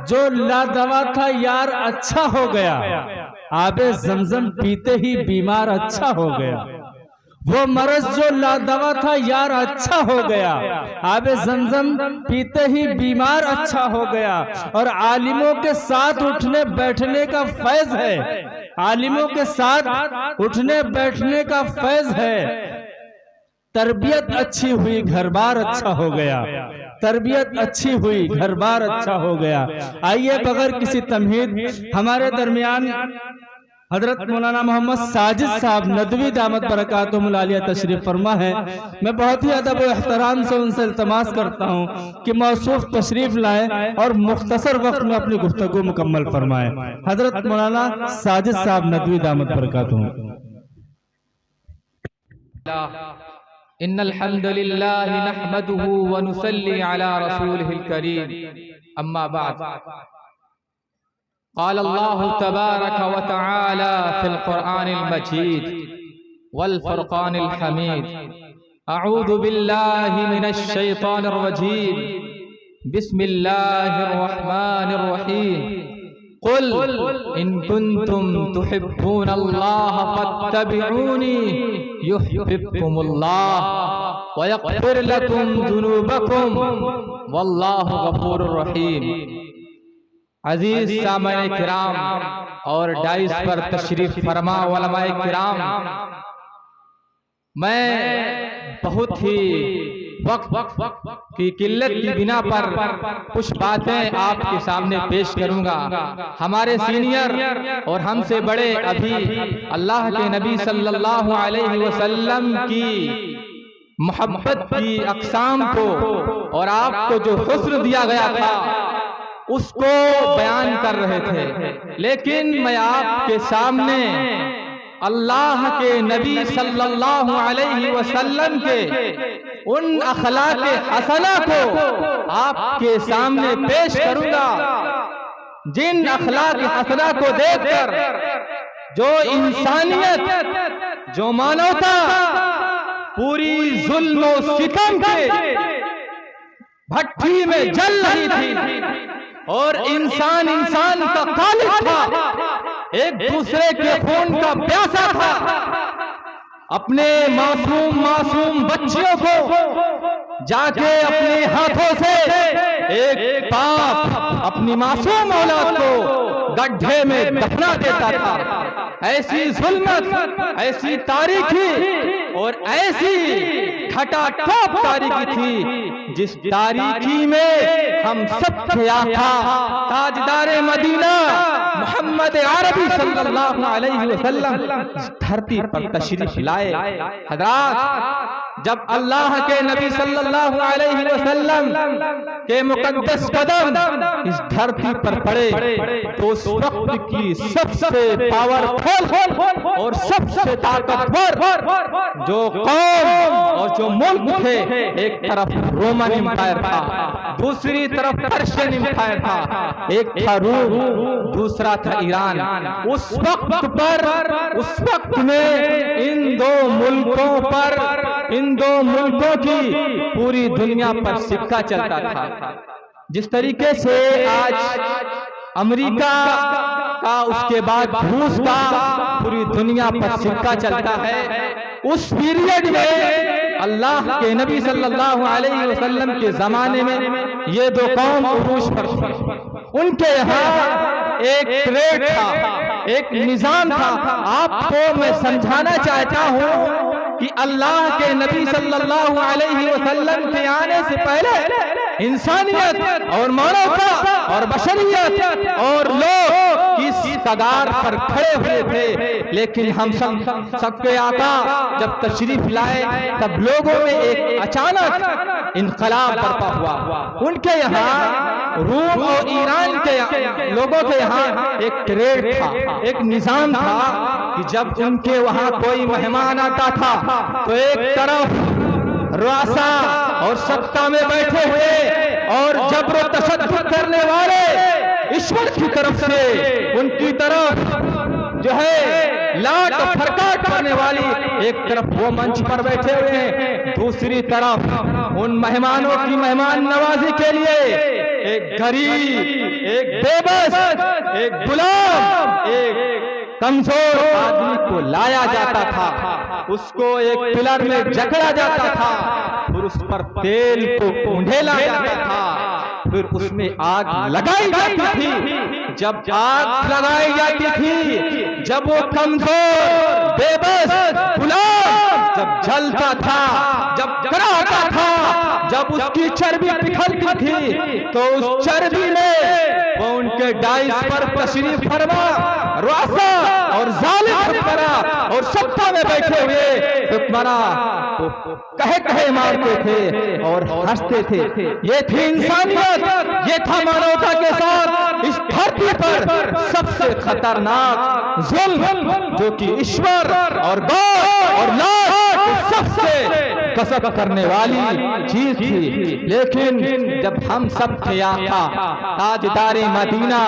जो लादवा था यार अच्छा हो गया, आबे जमजम पीते ही बीमार अच्छा हो गया। वो मरज जो लादवा था यार अच्छा हो गया, आबे जमजम पीते ही बीमार अच्छा हो गया। और आलिमों के साथ उठने बैठने का फैज है, आलिमों के साथ उठने बैठने का फैज है। तरबियत अच्छी हुई घर बार अच्छा हो गया, तरबियत अच्छी हुई घर बार अच्छा हो गया। आइए बगैर किसी तमहीद हमारे दरमियान हजरत मौलाना मोहम्मद साजिद साहब नदवी दामत बरकातुहुल आलिया तशरीफ फरमा है। मैं बहुत ही अदब और एहतराम से उनसे इल्तमास करता हूँ कि मौसूफ तशरीफ लाएं और मुख्तसर वक्त में अपनी गुफ्तगू मुकम्मल फरमाएं। हजरत मौलाना साजिद साहब नदवी दामत बरकातुहू। इन्नल हम्दुलिल्लाह नहमदुहु व नुसल्ली अला रसूलिहिल करीम, अम्मा बाद। क़ाल अल्लाहु तबारक व तआला फ़िल क़ुरआनिल मजीद वल फ़ुरक़ानिल हमीद। अऊज़ु बिल्लाहि मिनश शैतानिर रजीम। बिस्मिल्लाहिर रहमानिर रहीम। क़ुल इन कुन्तुम तुहिब्बूनल्लाह फत्तबिऊनी युहिब्बुकुमुल्लाह व यग़फ़िर लकुम ज़ुनूबकुम वल्लाहु गफ़ूरुर रहीम। अजीज सामईन किराम और डाइस पर तशरीफ फरमा उलमाए किराम, मैं बहुत ही वक्त की किल्लत की बिना पर कुछ बातें आपके सामने पेश करूंगा। हमारे सीनियर और हमसे बड़े अभी अल्लाह के नबी सल्लल्लाहु अलैहि वसल्लम की मोहब्बत की अक़साम को और आपको जो हुस्न दिया गया था उसको बयान कर रहे थे, लेकिन मैं आपके सामने अल्लाह के नबी सल्लल्लाहु अलैहि वसल्लम के उन अखलाक हसना को आपके सामने पेश करूंगा, जिन अखलाक हसना को देखकर जो इंसानियत, जो मानवता पूरी जुल्म और सितम के भट्टी में जल रही थी और इंसान इंसान का खालिक था, एक दूसरे के खून का प्यासा था। अपने मासूम बच्चियों को जाके अपने हाथों से एक बाप अपनी मासूम औलाद को गड्ढे में दफना देता था। ऐसी जुल्मत, ऐसी तारीखी और ऐसी खटाटोप तारीखी थी जिस तारीखी में हम सब थे आका ताजदारे मदीना मोहम्मद अरबी सल्लल्लाहु अलैहि वसल्लम धरती पर तशरीफ लाए। हज़रात, जब अल्लाह के नबी सल्लल्लाहु अलैहि वसल्लम के मुकद्दस कदम इस धरती पर पड़े तो उस वक्त की सबसे पावरफुल और सबसे ताकतवर जो कौम और जो मुल्क थे, एक तरफ रोमन एम्पायर था, दूसरी तरफ पर्शियन एम्पायर था, एक था रूम, दूसरा था ईरान। उस वक्त में इन दो मुल्कों की पूरी दुनिया पर सिक्का चलता था। जिस तरीके से आज अमेरिका का, उसके बाद रूस का पूरी दुनिया पर सिक्का चलता है, उस पीरियड में अल्लाह के नबी सल्लल्लाहु अलैहि वसल्लम के जमाने में ये दो कौम उरूज पर थी। उनके यहाँ एक ट्रेड था, एक निजाम था। आपको मैं समझाना चाहता हूँ कि अल्लाह के नबी सल्लल्लाहु अलैहि वसल्लम के आने से पहले इंसानियत और मानवता और बशरियत और लोग इस कगार पर खड़े हुए थे, लेकिन हम सबके आका जब तशरीफ लाए तब लोगों में एक अचानक इनकलाब बर्पा हुआ। उनके यहाँ रूम और ईरान के लोगों के यहाँ एक ट्रेड था, एक निजाम था कि जब उनके वहाँ कोई मेहमान आता था तो एक तरफ रुआसा और सत्ता में बैठे हुए और जबर तशद्दुद करने वाले ईश्वर की तरफ से उनकी तरफ जो है लाट फरकाट करने वाली एक तरफ वो मंच पर बैठे हुए हैं, दूसरी तरफ उन मेहमानों की मेहमान नवाजी के लिए एक गरीब, एक बेबस, एक गुलाम, एक कमजोर आदमी को लाया जाता था, उसको एक पिलर में जकड़ा जाता था, फिर उस पर तेल को उंडेला जाता था, फिर उसमें आग लगाई जाती थी। जब आग लगाई जाती थी, जब वो कमजोर बेबस गुलाम जब जलता था, जब कराता था, जब उसकी चर्बी पिघलती थी, तो उस चर्बी में वो उनके डाइस पर तशरीफ फरमा रुआसा और जालिम हुक्मरा और सत्ता में बैठे हुए हुक्मरा तो कहे कहे मारते थे और हंसते थे। ये थी इंसानियत, ये था मानवता के साथ इस धरती पर सबसे खतरनाक जुल्म, जो कि ईश्वर और गॉड और लाश सबसे कसब करने वाली चीज थी। लेकिन जब हम सब थे आका ताजदारे मदीना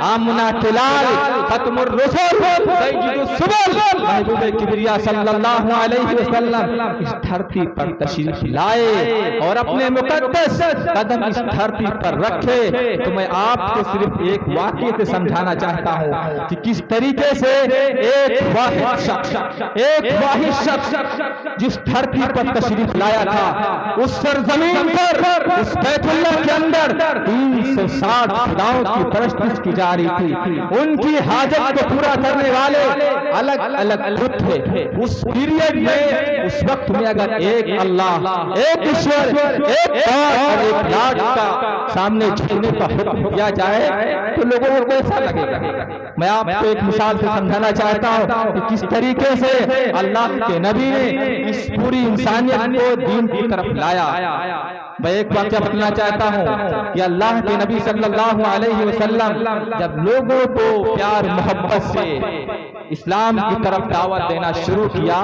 आमना तिलाल खत्मुर रसूल सय्यिदुस सुबल महबूबे किबरिया सल्लल्लाहु अलैहि वसल्लम इस धरती पर तशरीफ लाए और अपने मुकद्दस कदम इस धरती पर रखे, तो मैं आपको सिर्फ एक वाक़ये से समझाना चाहता हूँ कि किस तरीके से एक वाहिद शख्स जिस धरती पर तशरीफ लाया था, उस सरजमीन पर उस बैतुल्लाह के अंदर 360 खुदाओं की परस्तिश की जा रही थी। उनकी हाजत को पूरा करने वाले अलग अलग बुत थे। उस पीरियड में उस वक्त में अगर एक अल्लाह, एक ईश्वर, एक गॉड और एक लाट का सामने झुकने का हुक्म दिया जाए तो लोगों को कैसा लगेगा? मैं आपको एक मिसाल से समझाना चाहता हूँ कि किस तरीके से अल्लाह के नबी ने इस पूरी इंसानियत को दीन की तरफ लाया। मैं एक वाक़या बताना चाहता हूँ कि अल्लाह के नबी सल्लल्लाहु अलैहि वसल्लम जब लोगों को प्यार मोहब्बत से इस्लाम की तरफ दावत देना शुरू किया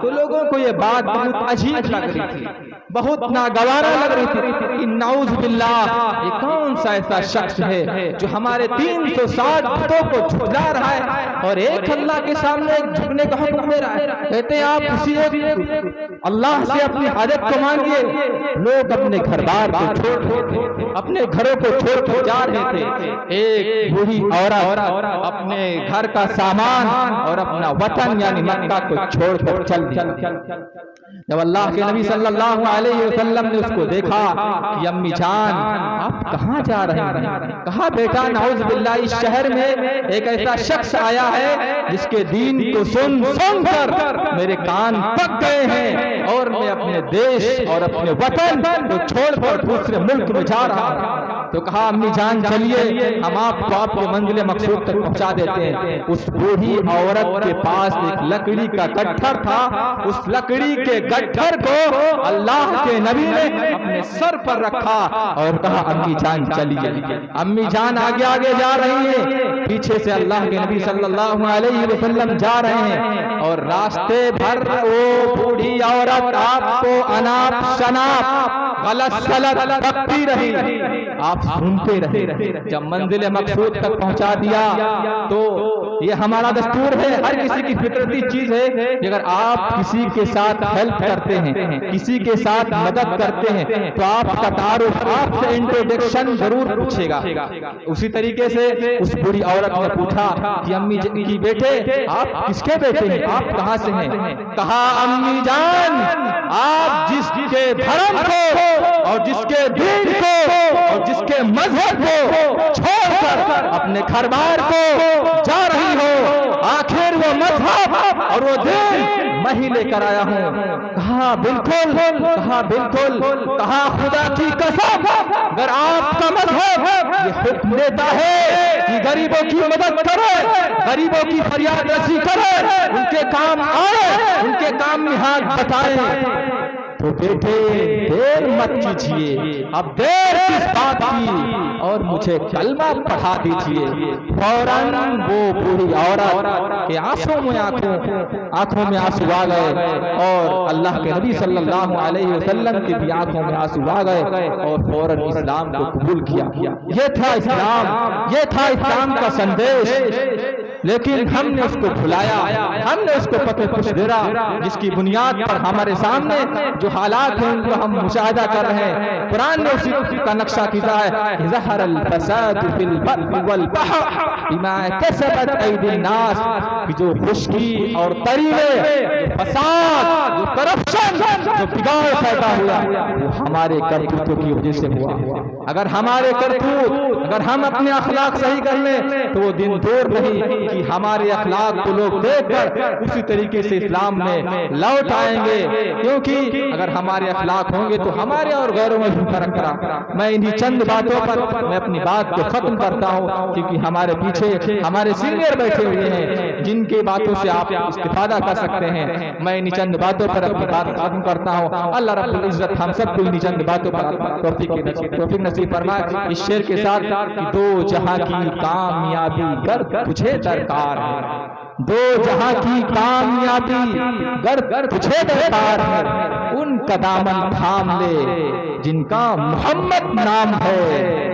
तो लोगों को ये बात बहुत अजीब लग रही थी, बहुत नागवारा लग रही थी कि नाउज़ बिल्लाह, ये कौन सा ऐसा शख्स है जो हमारे 360 बुतों को झुकला रहा है और एक अल्लाह के सामने झुकने का हुक्म दे रहा है। कहते हैं आप उसी एक अल्लाह से अपनी हाजत को मांगिए। लोग अपने घर बार को छोड़, अपने घरों को छोड़ कर जा रहे थे। एक बूढ़ी औरत अपने घर का सामान और अपना वतन यानी मक्का को छोड़कर चल दी। जब अल्लाह के नबी सल्लल्लाहु अलैहि वसल्लम ने उसको देखा कि अम्मी जान आप कहाँ जा रहे हैं? कहा बेटा नाउज़ बिल्लाह, इस शहर में एक ऐसा शख्स आया है जिसके दीन को सुन सुन कर मेरे कान पक गए हैं और मैं अपने देश और अपने वतन को छोड़कर दूसरे मुल्क में जा रहा हूँ। तो कहा अम्मी जान चलिए हम आपको आपके मंजिल मकसूद तक पहुंचा देते हैं। उस बूढ़ी औरत के पास एक लकड़ी का गट्ठर था। उस लकड़ी के गट्ठर को अल्लाह के नबी ने अपने सर पर रखा और कहा अम्मी जान चलिए। अम्मी जान आगे आगे जा रही है, पीछे से अल्लाह के नबी सल्लल्लाहु अलैहि वसल्लम जा रहे हैं और रास्ते भर वो बूढ़ी औरत आपको अनाप शनाप गलत सलत बकती रही, आप सुनते रहे। जब मंजिल मकसूद तक पहुंचा दिया तो ये हमारा दस्तूर है, हर किसी की फितरती चीज है कि अगर आप किसी के साथ हेल्प करते हैं, किसी के साथ मदद करते हैं तो आपका तारुफ, आपसे इंट्रोडक्शन जरूर पूछेगा। उसी तरीके से उस बुरी औरत ने पूछा कि अम्मी की बेटे आप किसके बेटे हैं, आप कहाँ से हैं? कहा अम्मी जान आप जिसके धर्म को और जिसके दीन को और जिसके मजहब को छोड़कर अपने घर बार को जा रही हो, आखिर वो मजहब और वो दीन मैं ही लेकर आया हूँ। कहा बिल्कुल, कहा बिल्कुल, कहा खुदा की कसम अगर आपका मजहब ये हुक्म देता है कि गरीबों की मदद करे, गरीबों की फरियाद रसी करे, उनके काम आए, उनके काम में हाथ बताए, तो बेटे देर मत कीजिए, अब देर किस बात की और मुझे कलमा पढ़ा दीजिए। फौरन वो बूढ़ी औरत के आंसू में आंखों में आंसू आ गए और अल्लाह के नबी सल्लल्लाहु अलैहि वसल्लम की भी आंखों में आंसू आ गए और फौरन इस्लाम को कबूल किया। ये था इस्लाम, ये था इस्लाम का संदेश। लेकिन हमने उसको भुलाया, हमने उसको पके पुश देरा, जिसकी बुनियाद पर हमारे सामने जो हालात हैं उनको हम मुशाहिदा कर रहे हैं। कुरान ने उसी का नक्शा खींचा है, ज़हरल फसाद फिल बर्रि वल बहर बिमा कसबत ऐदिन नास, कि जो खुश्की और तरी में फसाद, जो करप्शन, जो बिगाड़ पैदा हुआ वो हमारे करतूतों की वजह से हुआ। अगर हमारे करतूत, अगर हम अपने अखलाक सही कर लें तो वो दिन दूर नहीं कि हमारे अखलाक को लोग देखकर उसी तरीके से इस्लाम में लौट आएंगे, क्योंकि अगर हमारे अखलाक होंगे तो हमारे और गैरों में भी फर्क करा। मैं इन्हीं चंद बातों पर मैं अपनी बात को खत्म करता हूँ, क्योंकि हमारे पीछे हमारे सीनियर बैठे हुए हैं जिनके बातों से आप इस्तिफादा कर सकते हैं। मैं इन्हीं चंद बातों पर अपनी बात खत्म करता हूँ। अल्लाह रब्बुल इज्जत हम सबको इन्हीं चंद बातों पर तौफीक नसीब फरमाए। इस शेर के साथ कि दो जहां की कामयाबी गर तुझे दरकार है, दो जहां की कामयाबी गर तुझे दरकार है, उन कदामन थाम ले जिनका मोहम्मद नाम है।